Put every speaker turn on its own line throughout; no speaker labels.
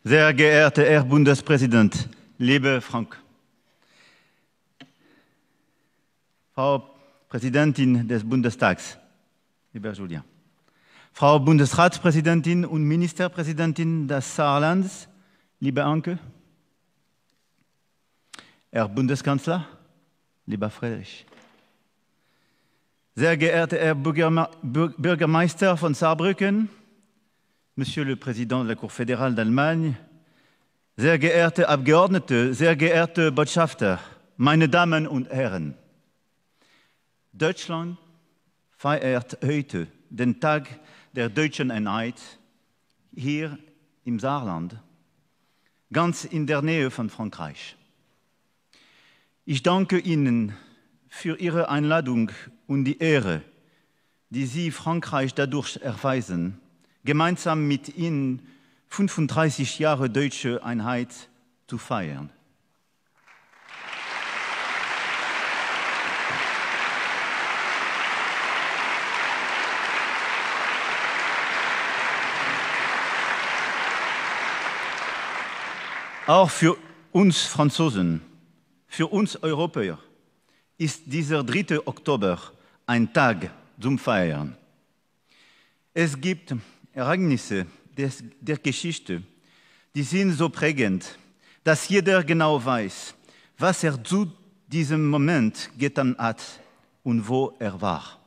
Sehr geehrter Herr Bundespräsident, liebe Frank, Frau Präsidentin des Bundestags, lieber Julia, Frau Bundesratspräsidentin und Ministerpräsidentin des Saarlandes, liebe Anke, Herr Bundeskanzler, lieber Friedrich, sehr geehrter Herr Bürgermeister von Saarbrücken, Monsieur le Président de la Cour fédérale d'Allemagne, sehr geehrte Abgeordnete, sehr geehrte Botschafter, meine Damen und Herren. Deutschland feiert heute den Tag der deutschen Einheit hier im Saarland, ganz in der Nähe von Frankreich. Ich danke Ihnen für Ihre Einladung und die Ehre, die Sie Frankreich dadurch erweisen, gemeinsam mit Ihnen 35 Jahre deutsche Einheit zu feiern. Auch für uns Franzosen, für uns Europäer ist dieser 3. Oktober ein Tag zum Feiern. Es gibt Ereignisse der Geschichte, die sind so prägend, dass jeder genau weiß, was er zu diesem Moment getan hat und wo er war.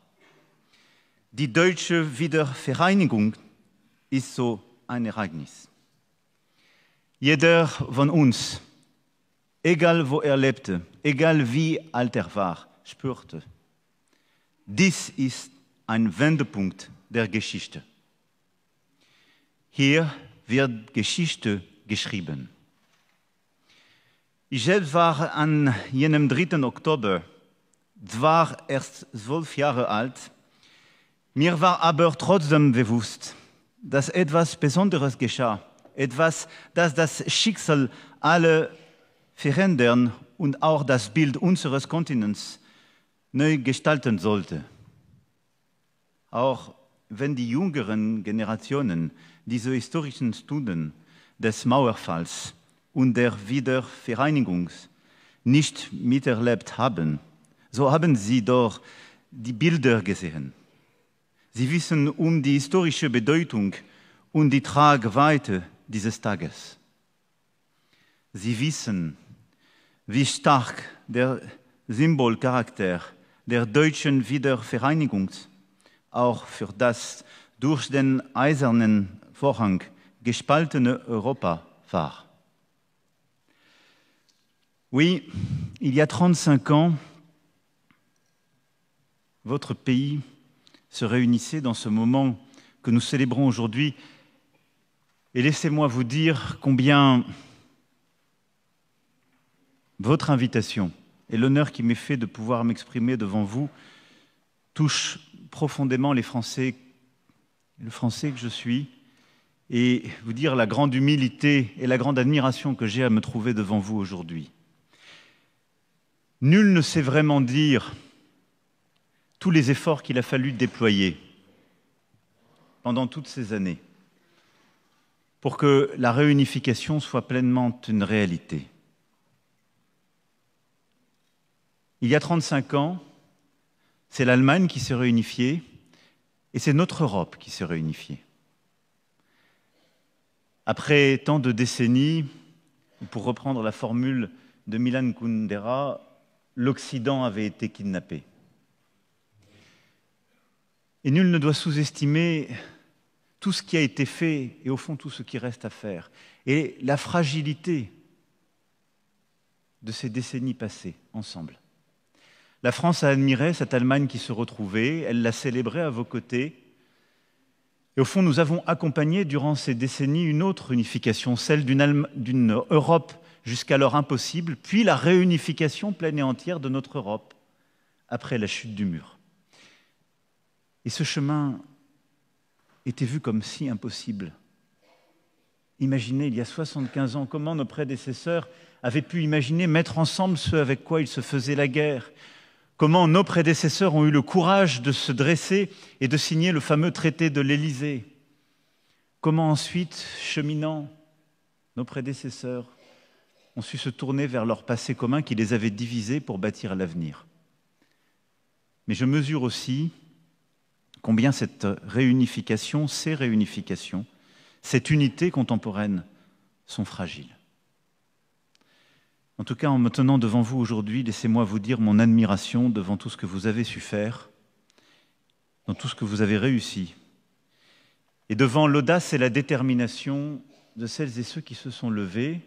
Die deutsche Wiedervereinigung ist so ein Ereignis. Jeder von uns, egal wo er lebte, egal wie alt er war, spürte, dies ist ein Wendepunkt der Geschichte. Hier wird Geschichte geschrieben. Ich selbst war an jenem 3. Oktober zwar erst 12 Jahre alt, mir war aber trotzdem bewusst, dass etwas Besonderes geschah, etwas, das das Schicksal aller verändern und auch das Bild unseres Kontinents neu gestalten sollte. Auch wenn die jüngeren Generationen diese historischen Stunden des Mauerfalls und der Wiedervereinigung nicht miterlebt haben, so haben sie doch die Bilder gesehen. Sie wissen um die historische Bedeutung und die Tragweite dieses Tages. Sie wissen, wie stark der Symbolcharakter der deutschen Wiedervereinigung auch für das durch den eisernen Vorhang gespaltene Europa war. Oui, il y a 35 ans, votre pays se réunissait dans ce moment que nous célébrons aujourd'hui. Et laissez-moi vous dire combien votre invitation et l'honneur qui m'est fait de pouvoir m'exprimer devant vous touchent profondément les Français, le Français que je suis, et vous dire la grande humilité et la grande admiration que j'ai à me trouver devant vous aujourd'hui. Nul ne sait vraiment dire tous les efforts qu'il a fallu déployer pendant toutes ces années pour que la réunification soit pleinement une réalité. Il y a 35 ans, c'est l'Allemagne qui s'est réunifiée et c'est notre Europe qui s'est réunifiée. Après tant de décennies, pour reprendre la formule de Milan Kundera, l'Occident avait été kidnappé. Et nul ne doit sous-estimer tout ce qui a été fait et au fond tout ce qui reste à faire. Et la fragilité de ces décennies passées ensemble. La France a admiré cette Allemagne qui se retrouvait, elle l'a célébrée à vos côtés. Et au fond, nous avons accompagné durant ces décennies une autre unification, celle d'une Europe jusqu'alors impossible, puis la réunification pleine et entière de notre Europe après la chute du mur. Et ce chemin était vu comme si impossible. Imaginez, il y a 75 ans, comment nos prédécesseurs avaient pu imaginer mettre ensemble ce avec quoi ils se faisaient la guerre, comment nos prédécesseurs ont eu le courage de se dresser et de signer le fameux traité de l'Élysée, comment ensuite, cheminant nos prédécesseurs ont su se tourner vers leur passé commun qui les avait divisés pour bâtir l'avenir. Mais je mesure aussi combien cette réunification, ces réunifications, cette unité contemporaine sont fragiles. En tout cas, en me tenant devant vous aujourd'hui, laissez-moi vous dire mon admiration devant tout ce que vous avez su faire, dans tout ce que vous avez réussi, et devant l'audace et la détermination de celles et ceux qui se sont levés,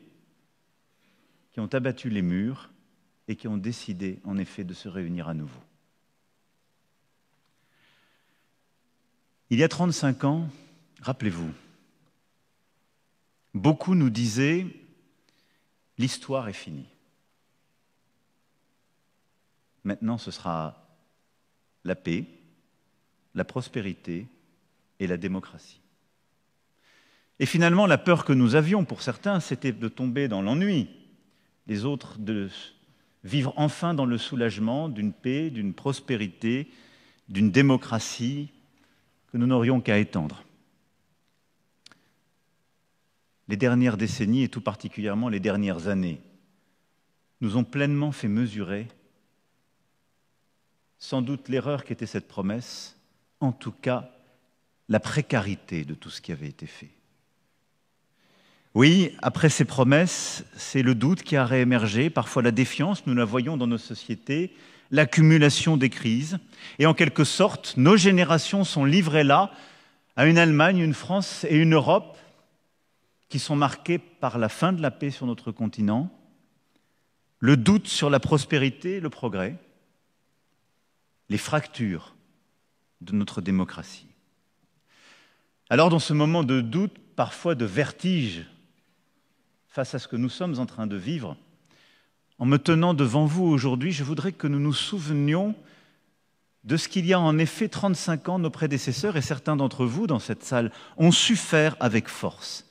qui ont abattu les murs et qui ont décidé, en effet, de se réunir à nouveau. Il y a 35 ans, rappelez-vous, beaucoup nous disaient « l'histoire est finie ». Maintenant, ce sera la paix, la prospérité et la démocratie. Et finalement, la peur que nous avions, pour certains, c'était de tomber dans l'ennui, les autres de vivre enfin dans le soulagement d'une paix, d'une prospérité, d'une démocratie que nous n'aurions qu'à étendre. Les dernières décennies, et tout particulièrement les dernières années, nous ont pleinement fait mesurer sans doute l'erreur qu'était cette promesse, en tout cas la précarité de tout ce qui avait été fait. Oui, après ces promesses, c'est le doute qui a réémergé, parfois la défiance, nous la voyons dans nos sociétés, l'accumulation des crises. Et en quelque sorte, nos générations sont livrées là à une Allemagne, une France et une Europe qui sont marquées par la fin de la paix sur notre continent, le doute sur la prospérité et le progrès, les fractures de notre démocratie. Alors, dans ce moment de doute, parfois de vertige, face à ce que nous sommes en train de vivre, en me tenant devant vous aujourd'hui, je voudrais que nous nous souvenions de ce qu'il y a en effet 35 ans, nos prédécesseurs et certains d'entre vous dans cette salle ont su faire avec force.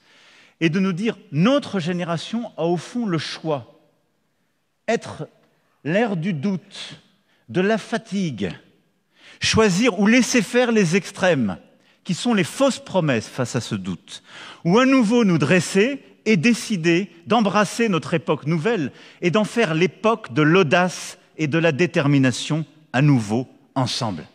Et de nous dire, notre génération a au fond le choix, être l'ère du doute, de la fatigue, choisir ou laisser faire les extrêmes, qui sont les fausses promesses face à ce doute, ou à nouveau nous dresser et décider d'embrasser notre époque nouvelle et d'en faire l'époque de l'audace et de la détermination à nouveau ensemble.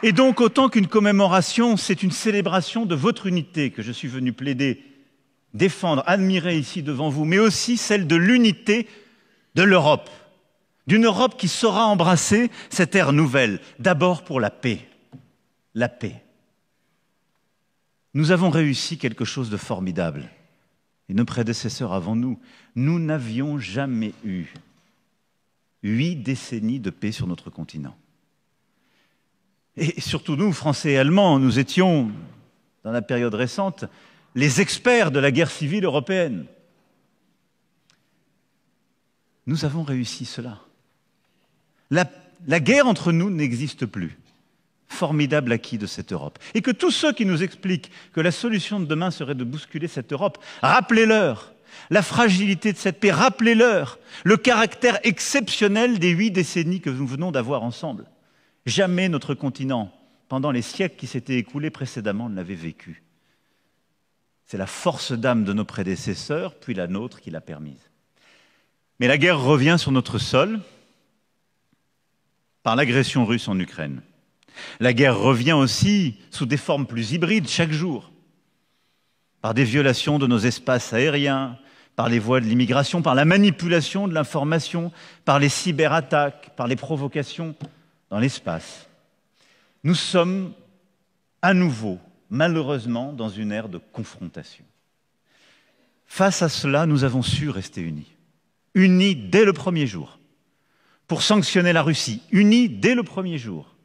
Et donc, autant qu'une commémoration, c'est une célébration de votre unité que je suis venu plaider, défendre, admirer ici devant vous, mais aussi celle de l'unité de l'Europe, d'une Europe qui saura embrasser cette ère nouvelle, d'abord pour la paix. La paix. Nous avons réussi quelque chose de formidable, et nos prédécesseurs avant nous, nous n'avions jamais eu 8 décennies de paix sur notre continent. Et surtout nous, Français et Allemands, nous étions, dans la période récente, les experts de la guerre civile européenne. Nous avons réussi cela. La guerre entre nous n'existe plus. Formidable acquis de cette Europe. Et que tous ceux qui nous expliquent que la solution de demain serait de bousculer cette Europe, rappelez-leur la fragilité de cette paix, rappelez-leur le caractère exceptionnel des 8 décennies que nous venons d'avoir ensemble. Jamais notre continent, pendant les siècles qui s'étaient écoulés précédemment, ne l'avait vécu. C'est la force d'âme de nos prédécesseurs, puis la nôtre, qui l'a permise. Mais la guerre revient sur notre sol par l'agression russe en Ukraine. La guerre revient aussi sous des formes plus hybrides chaque jour, par des violations de nos espaces aériens, par les voies de l'immigration, par la manipulation de l'information, par les cyberattaques, par les provocations dans l'espace. Nous sommes à nouveau, malheureusement, dans une ère de confrontation. Face à cela, nous avons su rester unis. Unis dès le premier jour, pour sanctionner la Russie, unis dès le premier jour,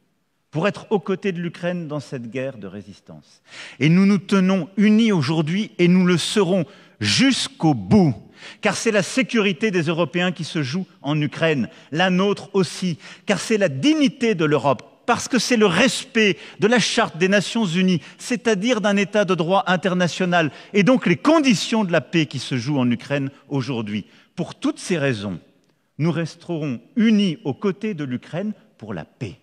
pour être aux côtés de l'Ukraine dans cette guerre de résistance. Et nous nous tenons unis aujourd'hui et nous le serons jusqu'au bout, car c'est la sécurité des Européens qui se joue en Ukraine, la nôtre aussi, car c'est la dignité de l'Europe parce que c'est le respect de la Charte des Nations Unies, c'est-à-dire d'un État de droit international, et donc les conditions de la paix qui se jouent en Ukraine aujourd'hui. Pour toutes ces raisons, nous resterons unis aux côtés de l'Ukraine pour la paix.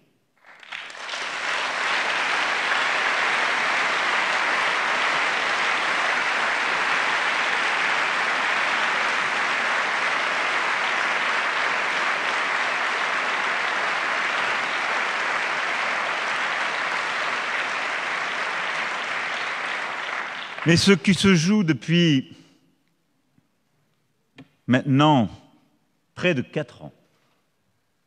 Mais ce qui se joue depuis maintenant près de 4 ans,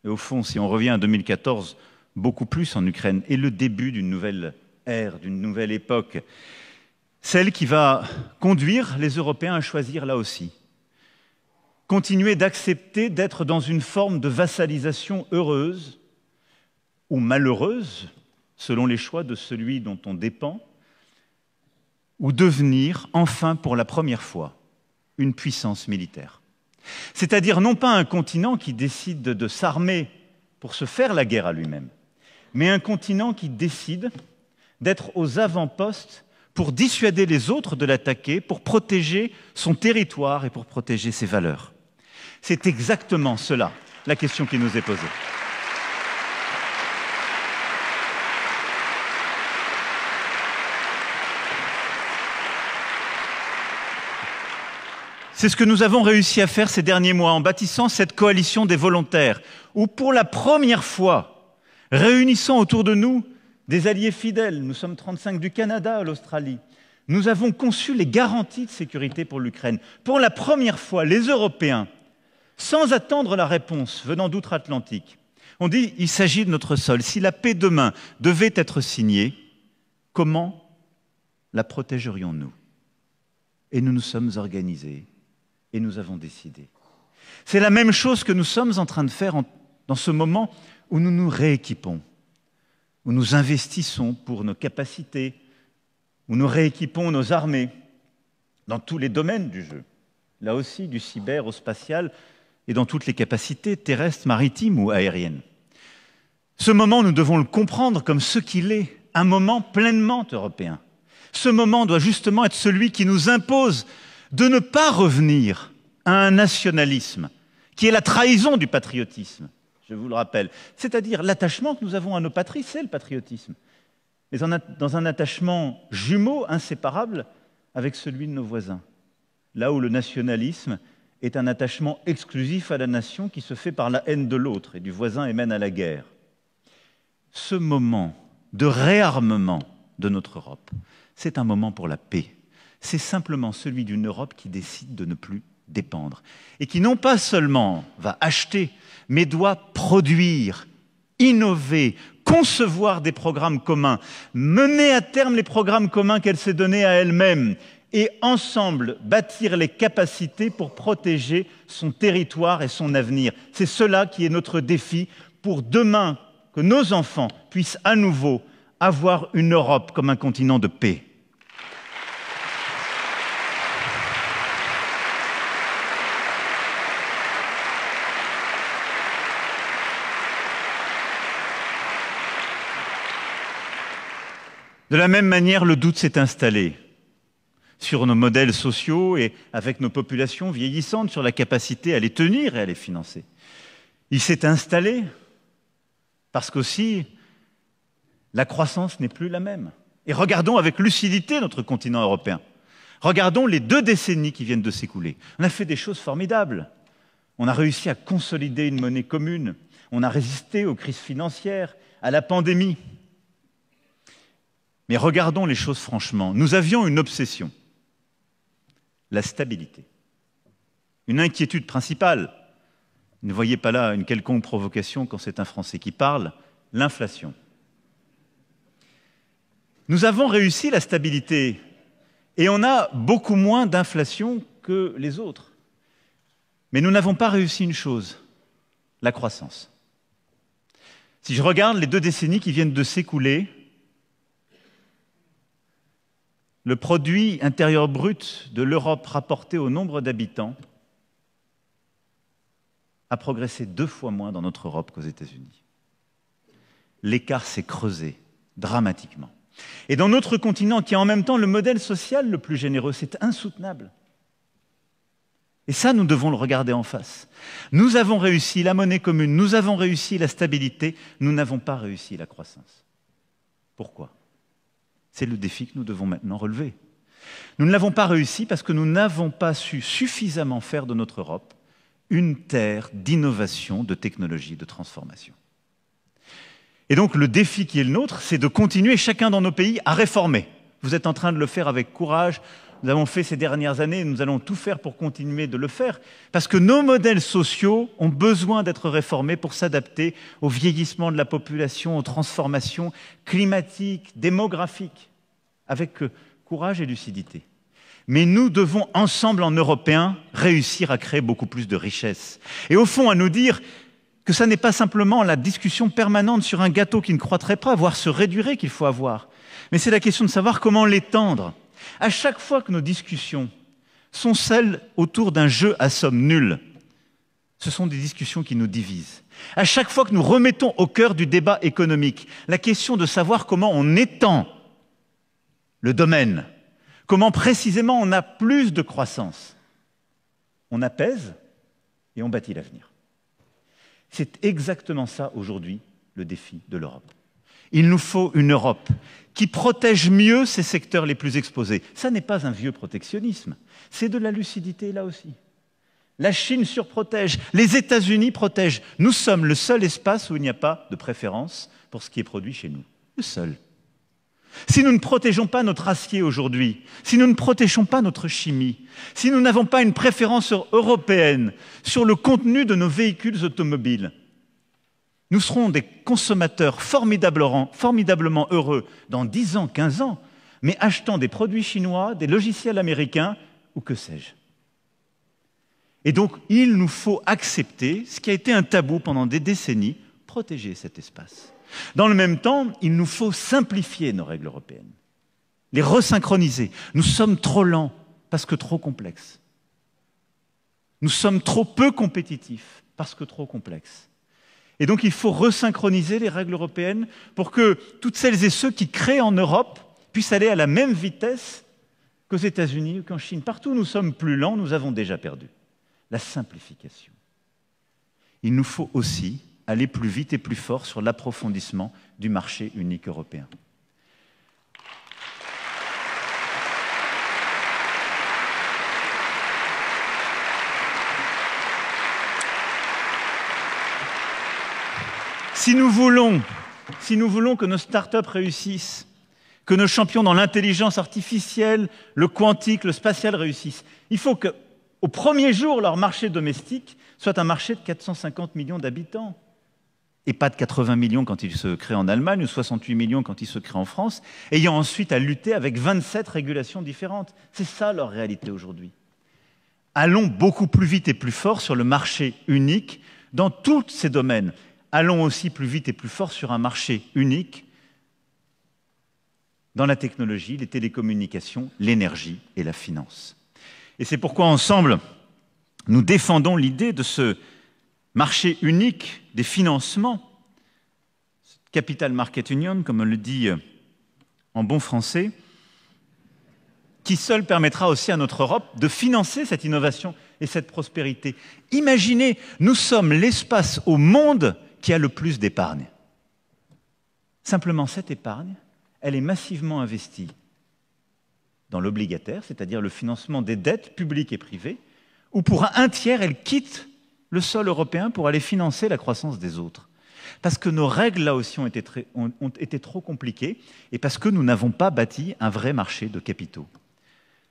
et au fond, si on revient à 2014, beaucoup plus en Ukraine, est le début d'une nouvelle ère, d'une nouvelle époque, celle qui va conduire les Européens à choisir là aussi. Continuer d'accepter d'être dans une forme de vassalisation heureuse ou malheureuse, selon les choix de celui dont on dépend, ou devenir, enfin pour la première fois, une puissance militaire. C'est-à-dire non pas un continent qui décide de s'armer pour se faire la guerre à lui-même, mais un continent qui décide d'être aux avant-postes pour dissuader les autres de l'attaquer, pour protéger son territoire et pour protéger ses valeurs. C'est exactement cela, la question qui nous est posée. C'est ce que nous avons réussi à faire ces derniers mois en bâtissant cette coalition des volontaires, où pour la première fois, réunissant autour de nous des alliés fidèles, nous sommes 35 du Canada à l'Australie, nous avons conçu les garanties de sécurité pour l'Ukraine. Pour la première fois, les Européens, sans attendre la réponse venant d'outre-Atlantique, ont dit il s'agit de notre sol. Si la paix demain devait être signée, comment la protégerions-nous? Et nous nous sommes organisés. Et nous avons décidé. C'est la même chose que nous sommes en train de faire dans ce moment où nous nous rééquipons, où nous investissons pour nos capacités, où nous rééquipons nos armées dans tous les domaines du jeu, là aussi du cyber au spatial et dans toutes les capacités terrestres, maritimes ou aériennes. Ce moment, nous devons le comprendre comme ce qu'il est, un moment pleinement européen. Ce moment doit justement être celui qui nous impose de ne pas revenir à un nationalisme qui est la trahison du patriotisme, je vous le rappelle. C'est-à-dire l'attachement que nous avons à nos patries, c'est le patriotisme. Mais dans un attachement jumeau, inséparable, avec celui de nos voisins. Là où le nationalisme est un attachement exclusif à la nation qui se fait par la haine de l'autre et du voisin et mène à la guerre. Ce moment de réarmement de notre Europe, c'est un moment pour la paix. C'est simplement celui d'une Europe qui décide de ne plus dépendre et qui non pas seulement va acheter, mais doit produire, innover, concevoir des programmes communs, mener à terme les programmes communs qu'elle s'est donnés à elle-même et ensemble bâtir les capacités pour protéger son territoire et son avenir. C'est cela qui est notre défi pour demain, que nos enfants puissent à nouveau avoir une Europe comme un continent de paix. De la même manière, le doute s'est installé sur nos modèles sociaux et avec nos populations vieillissantes, sur la capacité à les tenir et à les financer. Il s'est installé parce qu'aussi, la croissance n'est plus la même. Et regardons avec lucidité notre continent européen. Regardons les 2 décennies qui viennent de s'écouler. On a fait des choses formidables. On a réussi à consolider une monnaie commune. On a résisté aux crises financières, à la pandémie. Mais regardons les choses franchement. Nous avions une obsession, la stabilité. Une inquiétude principale, ne voyez pas là une quelconque provocation quand c'est un Français qui parle, l'inflation. Nous avons réussi la stabilité et on a beaucoup moins d'inflation que les autres. Mais nous n'avons pas réussi une chose, la croissance. Si je regarde les 2 décennies qui viennent de s'écouler, le produit intérieur brut de l'Europe rapporté au nombre d'habitants a progressé 2 fois moins dans notre Europe qu'aux États-Unis. l'écart s'est creusé dramatiquement. Et dans notre continent, qui est en même temps le modèle social le plus généreux, c'est insoutenable. Et ça, nous devons le regarder en face. Nous avons réussi la monnaie commune, nous avons réussi la stabilité, nous n'avons pas réussi la croissance. Pourquoi? C'est le défi que nous devons maintenant relever. Nous ne l'avons pas réussi parce que nous n'avons pas su suffisamment faire de notre Europe une terre d'innovation, de technologie, de transformation. Et donc le défi qui est le nôtre, c'est de continuer chacun dans nos pays à réformer. Vous êtes en train de le faire avec courage. Nous avons fait ces dernières années et nous allons tout faire pour continuer de le faire. Parce que nos modèles sociaux ont besoin d'être réformés pour s'adapter au vieillissement de la population, aux transformations climatiques, démographiques, avec courage et lucidité. Mais nous devons ensemble en Européens réussir à créer beaucoup plus de richesses. Et au fond, à nous dire que ça n'est pas simplement la discussion permanente sur un gâteau qui ne croîtrait pas, voire se réduirait qu'il faut avoir. Mais c'est la question de savoir comment l'étendre. À chaque fois que nos discussions sont celles autour d'un jeu à somme nulle, ce sont des discussions qui nous divisent. À chaque fois que nous remettons au cœur du débat économique la question de savoir comment on étend le domaine, comment précisément on a plus de croissance, on apaise et on bâtit l'avenir. C'est exactement ça aujourd'hui le défi de l'Europe. Il nous faut une Europe qui protège mieux ses secteurs les plus exposés. Ça n'est pas un vieux protectionnisme, c'est de la lucidité là aussi. La Chine surprotège, les États-Unis protègent. Nous sommes le seul espace où il n'y a pas de préférence pour ce qui est produit chez nous. Le seul. Si nous ne protégeons pas notre acier aujourd'hui, si nous ne protégeons pas notre chimie, si nous n'avons pas une préférence européenne sur le contenu de nos véhicules automobiles, nous serons des consommateurs formidablement heureux dans 10 ans, 15 ans, mais achetant des produits chinois, des logiciels américains, ou que sais-je. Et donc, il nous faut accepter ce qui a été un tabou pendant des décennies, protéger cet espace. Dans le même temps, il nous faut simplifier nos règles européennes, les resynchroniser. Nous sommes trop lents parce que trop complexes. Nous sommes trop peu compétitifs parce que trop complexes. Et donc il faut resynchroniser les règles européennes pour que toutes celles et ceux qui créent en Europe puissent aller à la même vitesse qu'aux États-Unis ou qu'en Chine. Partout où nous sommes plus lents, nous avons déjà perdu. La simplification. Il nous faut aussi aller plus vite et plus fort sur l'approfondissement du marché unique européen. Si nous voulons que nos start-up réussissent, que nos champions dans l'intelligence artificielle, le quantique, le spatial réussissent, il faut qu'au premier jour, leur marché domestique soit un marché de 450 millions d'habitants. Et pas de 80 millions quand il se crée en Allemagne ou 68 millions quand il se crée en France, ayant ensuite à lutter avec 27 régulations différentes. C'est ça leur réalité aujourd'hui. Allons beaucoup plus vite et plus fort sur le marché unique dans tous ces domaines. Allons aussi plus vite et plus fort sur un marché unique dans la technologie, les télécommunications, l'énergie et la finance. Et c'est pourquoi ensemble, nous défendons l'idée de ce marché unique des financements, Capital Market Union, comme on le dit en bon français, qui seul permettra aussi à notre Europe de financer cette innovation et cette prospérité. Imaginez, nous sommes l'espace au monde qui a le plus d'épargne. Simplement, cette épargne, elle est massivement investie dans l'obligataire, c'est-à-dire le financement des dettes publiques et privées, où pour un tiers, elle quitte le sol européen pour aller financer la croissance des autres. Parce que nos règles, là aussi, ont été trop compliquées et parce que nous n'avons pas bâti un vrai marché de capitaux.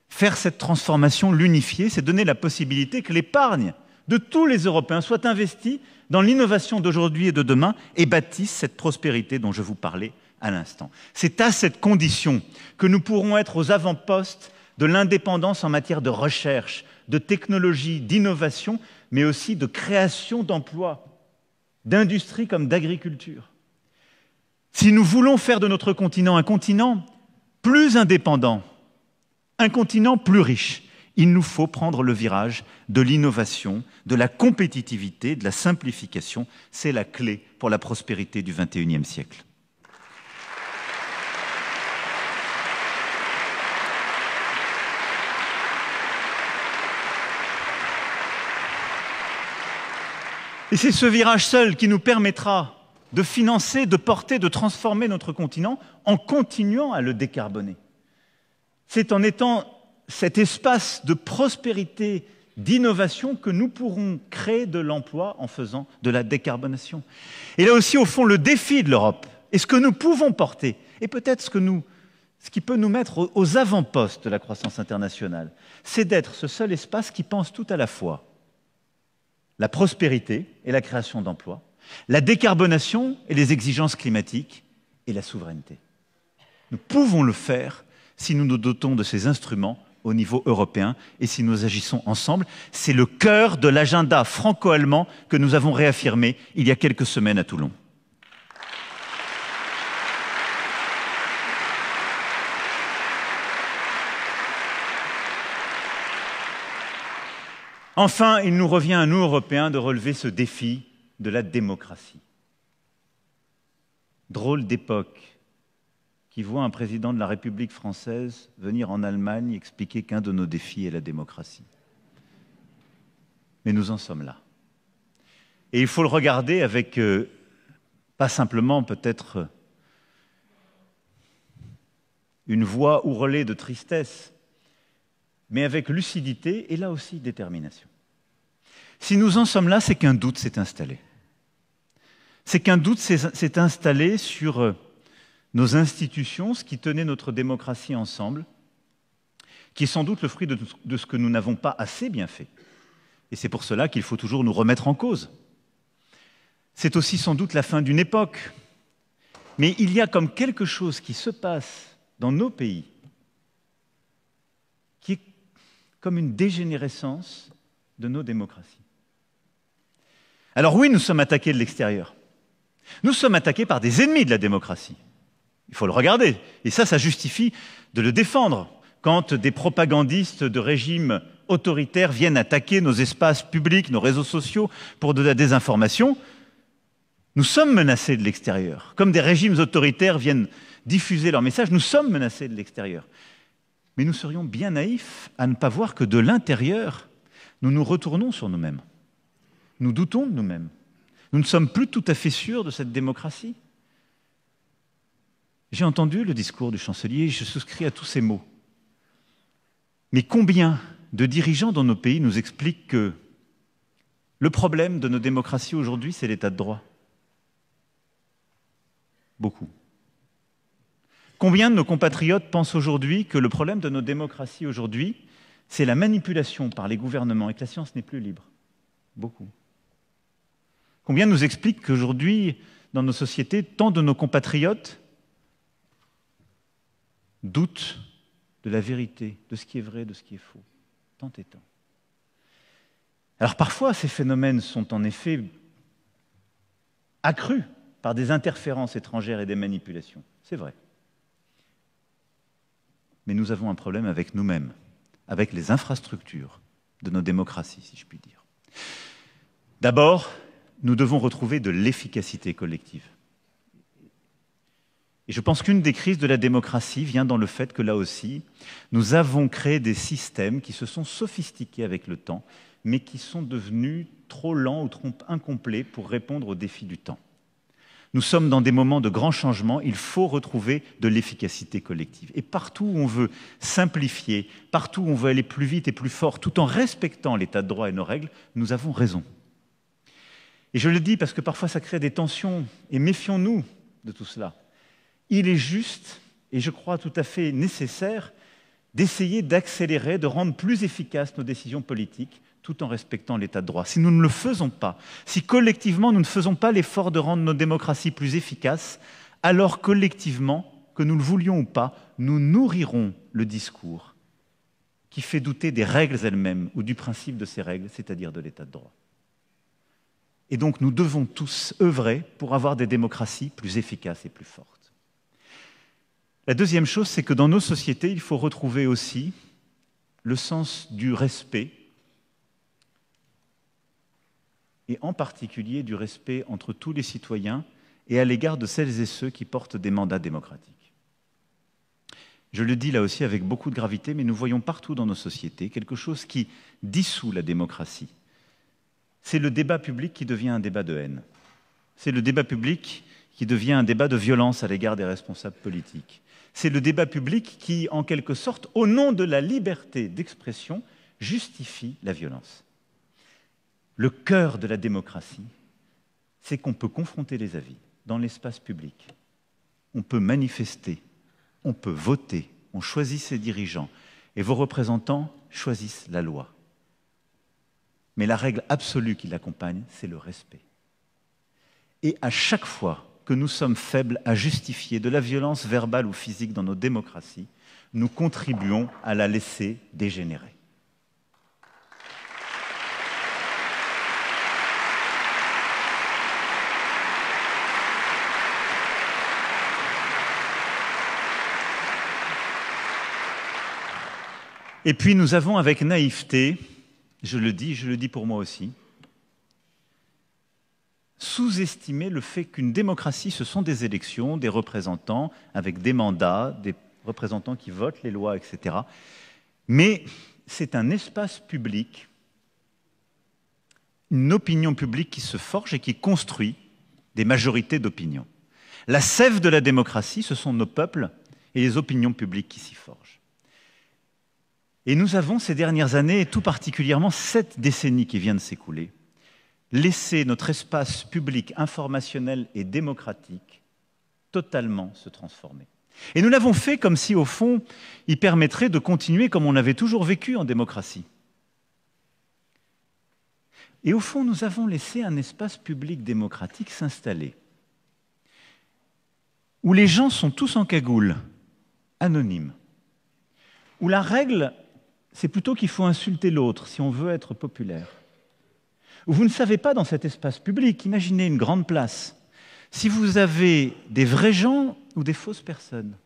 Faire cette transformation, l'unifier, c'est donner la possibilité que l'épargne de tous les Européens soit investie dans l'innovation d'aujourd'hui et de demain et bâtisse cette prospérité dont je vous parlais à l'instant. C'est à cette condition que nous pourrons être aux avant-postes de l'indépendance en matière de recherche, de technologie, d'innovation, mais aussi de création d'emplois, d'industrie comme d'agriculture. Si nous voulons faire de notre continent un continent plus indépendant, un continent plus riche, Il nous faut prendre le virage de l'innovation, de la compétitivité, de la simplification. C'est la clé pour la prospérité du XXIe siècle. Et c'est ce virage seul qui nous permettra de financer, de porter, de transformer notre continent en continuant à le décarboner. C'est en étant cet espace de prospérité, d'innovation que nous pourrons créer de l'emploi en faisant de la décarbonation. Et là aussi, au fond, le défi de l'Europe, et ce que nous pouvons porter, et peut-être ce qui peut nous mettre aux avant-postes de la croissance internationale, c'est d'être ce seul espace qui pense tout à la fois la prospérité et la création d'emplois, la décarbonation et les exigences climatiques, et la souveraineté. Nous pouvons le faire si nous nous dotons de ces instruments au niveau européen et si nous agissons ensemble. C'est le cœur de l'agenda franco-allemand que nous avons réaffirmé il y a quelques semaines à Toulon. Enfin, il nous revient à nous, Européens, de relever ce défi de la démocratie. Drôle d'époque qui voit un président de la République française venir en Allemagne expliquer qu'un de nos défis est la démocratie. Mais nous en sommes là. Et il faut le regarder avec, pas simplement peut-être une voix ourlée de tristesse, mais avec lucidité et là aussi détermination. Si nous en sommes là, c'est qu'un doute s'est installé. C'est qu'un doute s'est installé sur nos institutions, ce qui tenait notre démocratie ensemble, qui est sans doute le fruit de ce que nous n'avons pas assez bien fait. Et c'est pour cela qu'il faut toujours nous remettre en cause. C'est aussi sans doute la fin d'une époque. Mais il y a comme quelque chose qui se passe dans nos pays, qui est comme une dégénérescence de nos démocraties. Alors oui, nous sommes attaqués de l'extérieur. Nous sommes attaqués par des ennemis de la démocratie. Il faut le regarder. Et ça justifie de le défendre. Quand des propagandistes de régimes autoritaires viennent attaquer nos espaces publics, nos réseaux sociaux pour de la désinformation, nous sommes menacés de l'extérieur. Comme des régimes autoritaires viennent diffuser leurs messages, nous sommes menacés de l'extérieur. Mais nous serions bien naïfs à ne pas voir que de l'intérieur, nous nous retournons sur nous-mêmes. Nous doutons de nous-mêmes. Nous ne sommes plus tout à fait sûrs de cette démocratie. J'ai entendu le discours du chancelier et je souscris à tous ces mots. Mais combien de dirigeants dans nos pays nous expliquent que le problème de nos démocraties aujourd'hui, c'est l'état de droit? Beaucoup. Combien de nos compatriotes pensent aujourd'hui que le problème de nos démocraties aujourd'hui, c'est la manipulation par les gouvernements et que la science n'est plus libre? Beaucoup. Combien nous expliquent qu'aujourd'hui, dans nos sociétés, tant de nos compatriotes doutent de la vérité, de ce qui est vrai, de ce qui est faux, tant et tant. Alors parfois, ces phénomènes sont en effet accrus par des interférences étrangères et des manipulations. C'est vrai. Mais nous avons un problème avec nous-mêmes, avec les infrastructures de nos démocraties, si je puis dire. D'abord, nous devons retrouver de l'efficacité collective. Et je pense qu'une des crises de la démocratie vient dans le fait que là aussi, nous avons créé des systèmes qui se sont sophistiqués avec le temps, mais qui sont devenus trop lents ou trop incomplets pour répondre aux défis du temps. Nous sommes dans des moments de grands changements, il faut retrouver de l'efficacité collective. Et partout où on veut simplifier, partout où on veut aller plus vite et plus fort, tout en respectant l'état de droit et nos règles, nous avons raison. Et je le dis parce que parfois ça crée des tensions, et méfions-nous de tout cela. Il est juste, et je crois tout à fait nécessaire, d'essayer d'accélérer, de rendre plus efficaces nos décisions politiques, tout en respectant l'état de droit. Si nous ne le faisons pas, si collectivement nous ne faisons pas l'effort de rendre nos démocraties plus efficaces, alors collectivement, que nous le voulions ou pas, nous nourrirons le discours qui fait douter des règles elles-mêmes ou du principe de ces règles, c'est-à-dire de l'état de droit. Et donc nous devons tous œuvrer pour avoir des démocraties plus efficaces et plus fortes. La deuxième chose, c'est que dans nos sociétés, il faut retrouver aussi le sens du respect, et en particulier du respect entre tous les citoyens et à l'égard de celles et ceux qui portent des mandats démocratiques. Je le dis là aussi avec beaucoup de gravité, mais nous voyons partout dans nos sociétés quelque chose qui dissout la démocratie. C'est le débat public qui devient un débat de haine. C'est le débat public qui devient un débat de violence à l'égard des responsables politiques. C'est le débat public qui, en quelque sorte, au nom de la liberté d'expression, justifie la violence. Le cœur de la démocratie, c'est qu'on peut confronter les avis dans l'espace public. On peut manifester, on peut voter, on choisit ses dirigeants et vos représentants choisissent la loi. Mais la règle absolue qui l'accompagne, c'est le respect. Et à chaque fois que nous sommes faibles à justifier de la violence verbale ou physique dans nos démocraties, nous contribuons à la laisser dégénérer. Et puis nous avons avec naïveté, je le dis pour moi aussi, sous-estimer le fait qu'une démocratie, ce sont des élections, des représentants avec des mandats, des représentants qui votent les lois, etc. Mais c'est un espace public, une opinion publique qui se forge et qui construit des majorités d'opinion. La sève de la démocratie, ce sont nos peuples et les opinions publiques qui s'y forgent. Et nous avons ces dernières années, et tout particulièrement cette décennie qui vient de s'écouler, laissé notre espace public informationnel et démocratique totalement se transformer. Et nous l'avons fait comme si, au fond, il permettrait de continuer comme on avait toujours vécu en démocratie. Et au fond, nous avons laissé un espace public démocratique s'installer, où les gens sont tous en cagoule, anonymes, où la règle, c'est plutôt qu'il faut insulter l'autre si on veut être populaire. Où vous ne savez pas dans cet espace public, imaginez une grande place, si vous avez des vrais gens ou des fausses personnes,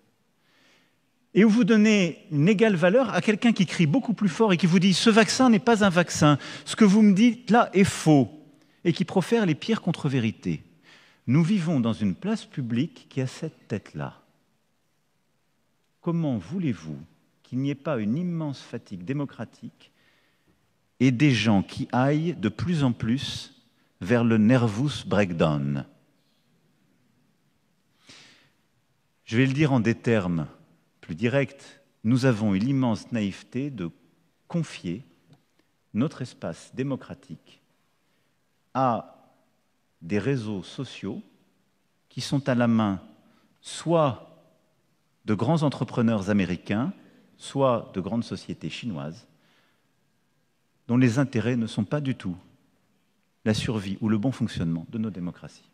et où vous donnez une égale valeur à quelqu'un qui crie beaucoup plus fort et qui vous dit « ce vaccin n'est pas un vaccin, ce que vous me dites là est faux », et qui profère les pires contre-vérités. Nous vivons dans une place publique qui a cette tête-là. Comment voulez-vous qu'il n'y ait pas une immense fatigue démocratique et des gens qui aillent de plus en plus vers le nervous breakdown? Je vais le dire en des termes plus directs, nous avons eu l'immense naïveté de confier notre espace démocratique à des réseaux sociaux qui sont à la main soit de grands entrepreneurs américains, soit de grandes sociétés chinoises, dont les intérêts ne sont pas du tout la survie ou le bon fonctionnement de nos démocraties.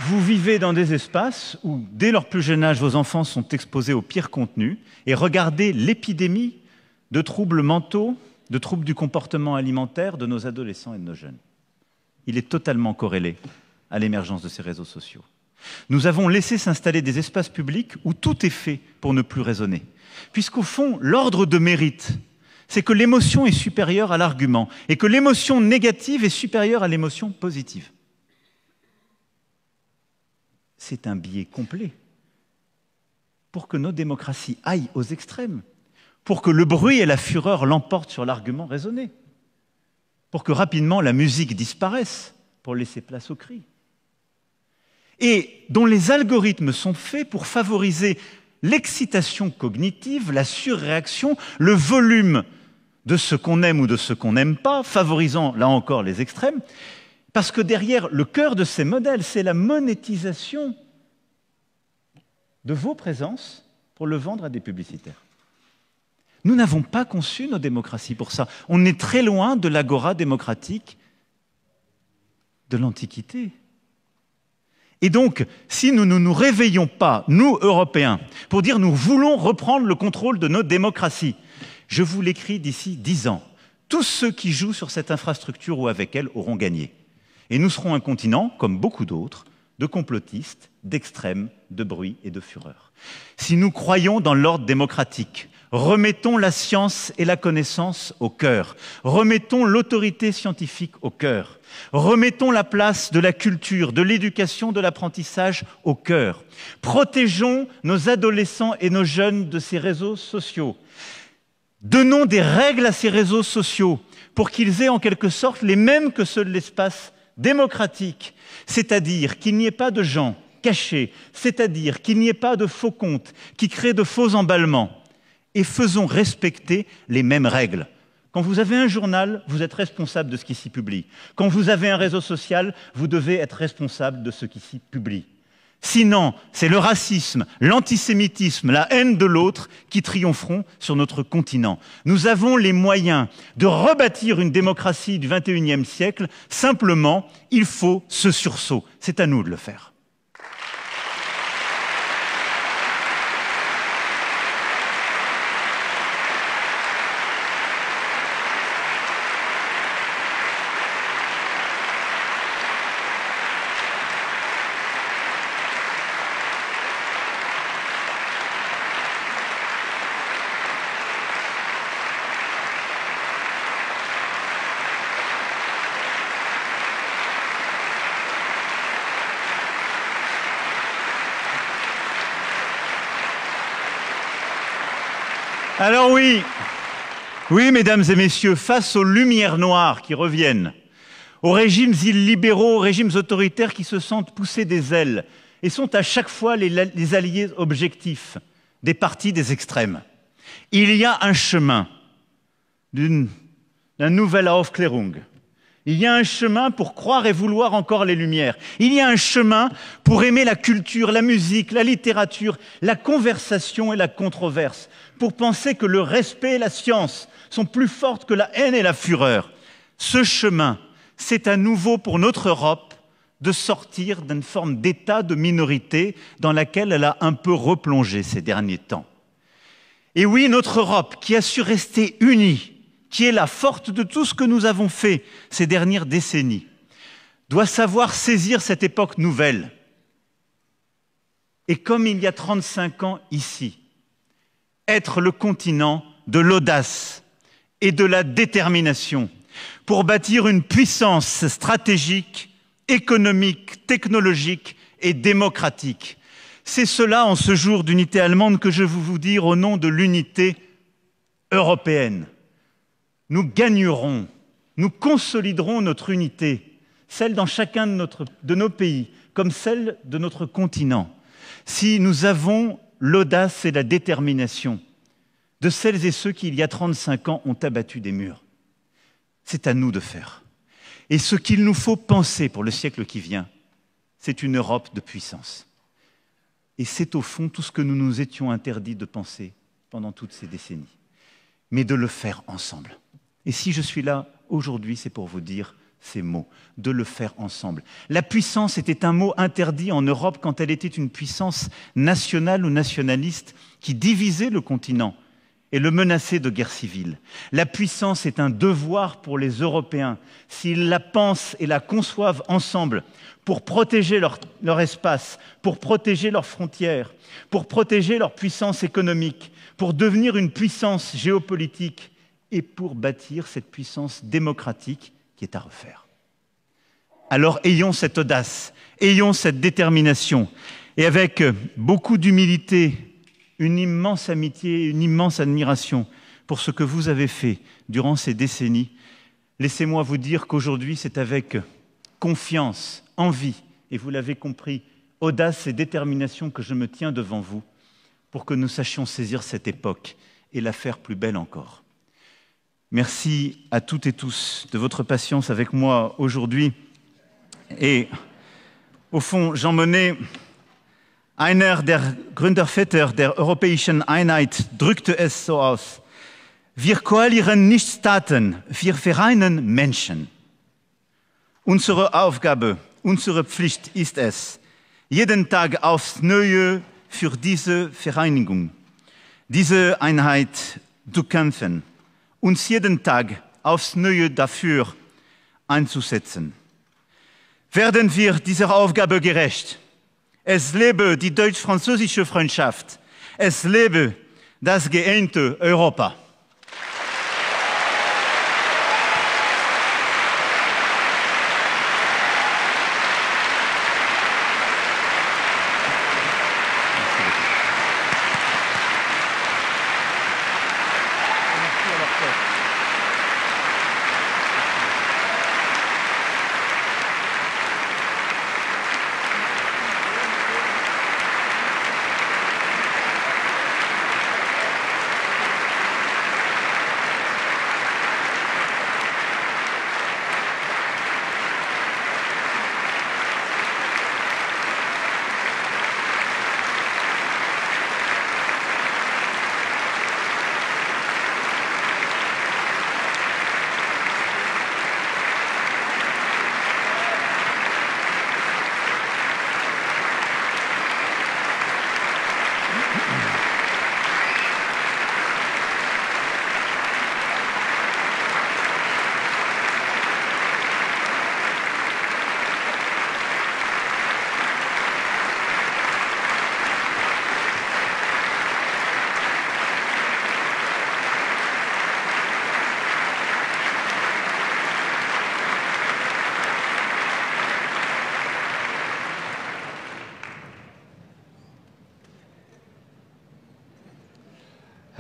Vous vivez dans des espaces où, dès leur plus jeune âge, vos enfants sont exposés aux pires contenus et regardez l'épidémie de troubles mentaux, de troubles du comportement alimentaire de nos adolescents et de nos jeunes. Il est totalement corrélé à l'émergence de ces réseaux sociaux. Nous avons laissé s'installer des espaces publics où tout est fait pour ne plus raisonner. Puisqu'au fond, l'ordre de mérite, c'est que l'émotion est supérieure à l'argument et que l'émotion négative est supérieure à l'émotion positive. C'est un biais complet pour que nos démocraties aillent aux extrêmes, pour que le bruit et la fureur l'emportent sur l'argument raisonné, pour que rapidement la musique disparaisse, pour laisser place aux cris, et dont les algorithmes sont faits pour favoriser l'excitation cognitive, la surréaction, le volume de ce qu'on aime ou de ce qu'on n'aime pas, favorisant là encore les extrêmes, parce que derrière le cœur de ces modèles, c'est la monétisation de vos présences pour le vendre à des publicitaires. Nous n'avons pas conçu nos démocraties pour ça. On est très loin de l'agora démocratique de l'Antiquité. Et donc, si nous ne nous réveillons pas, nous, Européens, pour dire nous voulons reprendre le contrôle de nos démocraties, Je vous l'écris d'ici 10 ans. Tous ceux qui jouent sur cette infrastructure ou avec elle auront gagné. Et nous serons un continent, comme beaucoup d'autres, de complotistes, d'extrêmes, de bruit et de fureur. Si nous croyons dans l'ordre démocratique, remettons la science et la connaissance au cœur, remettons l'autorité scientifique au cœur, remettons la place de la culture, de l'éducation, de l'apprentissage au cœur, protégeons nos adolescents et nos jeunes de ces réseaux sociaux, donnons des règles à ces réseaux sociaux pour qu'ils aient en quelque sorte les mêmes que ceux de l'espace démocratique, c'est-à-dire qu'il n'y ait pas de gens cachés, c'est-à-dire qu'il n'y ait pas de faux comptes qui créent de faux emballements, et faisons respecter les mêmes règles. Quand vous avez un journal, vous êtes responsable de ce qui s'y publie. Quand vous avez un réseau social, vous devez être responsable de ce qui s'y publie. Sinon, c'est le racisme, l'antisémitisme, la haine de l'autre qui triompheront sur notre continent. Nous avons les moyens de rebâtir une démocratie du XXIe siècle. Simplement, il faut ce sursaut. C'est à nous de le faire. Alors oui, mesdames et messieurs, face aux lumières noires qui reviennent, aux régimes illibéraux, aux régimes autoritaires qui se sentent pousser des ailes et sont à chaque fois les alliés objectifs des partis des extrêmes, il y a un chemin d'une nouvelle Aufklärung. Il y a un chemin pour croire et vouloir encore les Lumières. Il y a un chemin pour aimer la culture, la musique, la littérature, la conversation et la controverse, pour penser que le respect et la science sont plus fortes que la haine et la fureur. Ce chemin, c'est à nouveau pour notre Europe de sortir d'une forme d'état de minorité dans laquelle elle a un peu replongé ces derniers temps. Et oui, notre Europe, qui a su rester unie, qui est la forte de tout ce que nous avons fait ces dernières décennies, doit savoir saisir cette époque nouvelle. Et comme il y a 35 ans ici, être le continent de l'audace et de la détermination pour bâtir une puissance stratégique, économique, technologique et démocratique. C'est cela, en ce jour d'unité allemande, que je veux vous dire au nom de l'unité européenne. Nous gagnerons, nous consoliderons notre unité, celle dans chacun de nos pays, comme celle de notre continent, si nous avons l'audace et la détermination de celles et ceux qui, il y a 35 ans, ont abattu des murs. C'est à nous de faire. Et ce qu'il nous faut penser pour le siècle qui vient, c'est une Europe de puissance. Et c'est au fond tout ce que nous nous étions interdits de penser pendant toutes ces décennies, mais de le faire ensemble. Et si je suis là aujourd'hui, c'est pour vous dire ces mots, de le faire ensemble. La puissance était un mot interdit en Europe quand elle était une puissance nationale ou nationaliste qui divisait le continent et le menaçait de guerre civile. La puissance est un devoir pour les Européens s'ils la pensent et la conçoivent ensemble pour protéger leur espace, pour protéger leurs frontières, pour protéger leur puissance économique, pour devenir une puissance géopolitique et pour bâtir cette puissance démocratique qui est à refaire. Alors ayons cette audace, ayons cette détermination, et avec beaucoup d'humilité, une immense amitié, une immense admiration pour ce que vous avez fait durant ces décennies, laissez-moi vous dire qu'aujourd'hui, c'est avec confiance, envie, et vous l'avez compris, audace et détermination que je me tiens devant vous pour que nous sachions saisir cette époque et la faire plus belle encore. Merci à toutes et tous de votre patience avec moi aujourd'hui. Et au fond, Jean Monnet, einer der Gründerväter der Europäischen Einheit, drückte es so aus: Wir koalieren nicht Staaten, wir vereinen Menschen. Unsere Aufgabe, unsere Pflicht ist es, jeden Tag aufs Neue für diese Vereinigung, diese Einheit zu kämpfen, uns jeden Tag aufs Neue dafür einzusetzen. Werden wir dieser Aufgabe gerecht? Es lebe die deutsch-französische Freundschaft. Es lebe das geeinte Europa.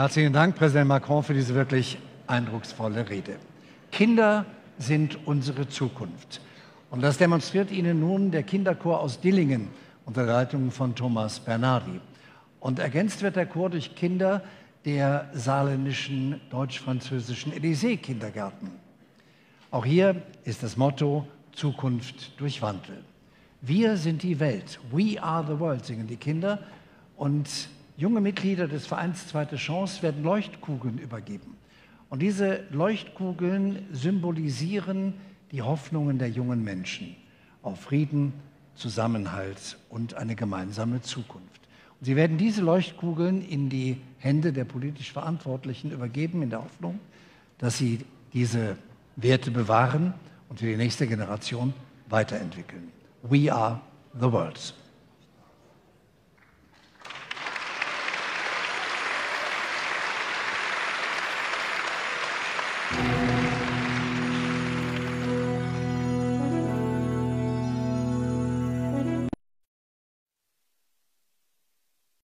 Herzlichen Dank, Präsident Macron, für diese wirklich eindrucksvolle Rede. Kinder sind unsere Zukunft. Und das demonstriert Ihnen nun der Kinderchor aus Dillingen unter der Leitung von Thomas Bernardi. Und ergänzt wird der Chor durch Kinder der saarländischen deutsch-französischen Élysée-Kindergärten. Auch hier ist das Motto Zukunft durch Wandel. Wir sind die Welt. We are the world, singen die Kinder. Und junge Mitglieder des Vereins Zweite Chance werden Leuchtkugeln übergeben. Und diese Leuchtkugeln symbolisieren die Hoffnungen der jungen Menschen auf Frieden, Zusammenhalt und eine gemeinsame Zukunft. Und sie werden diese Leuchtkugeln in die Hände der politisch Verantwortlichen übergeben, in der Hoffnung, dass sie diese Werte bewahren und für die nächste Generation weiterentwickeln. We are the world.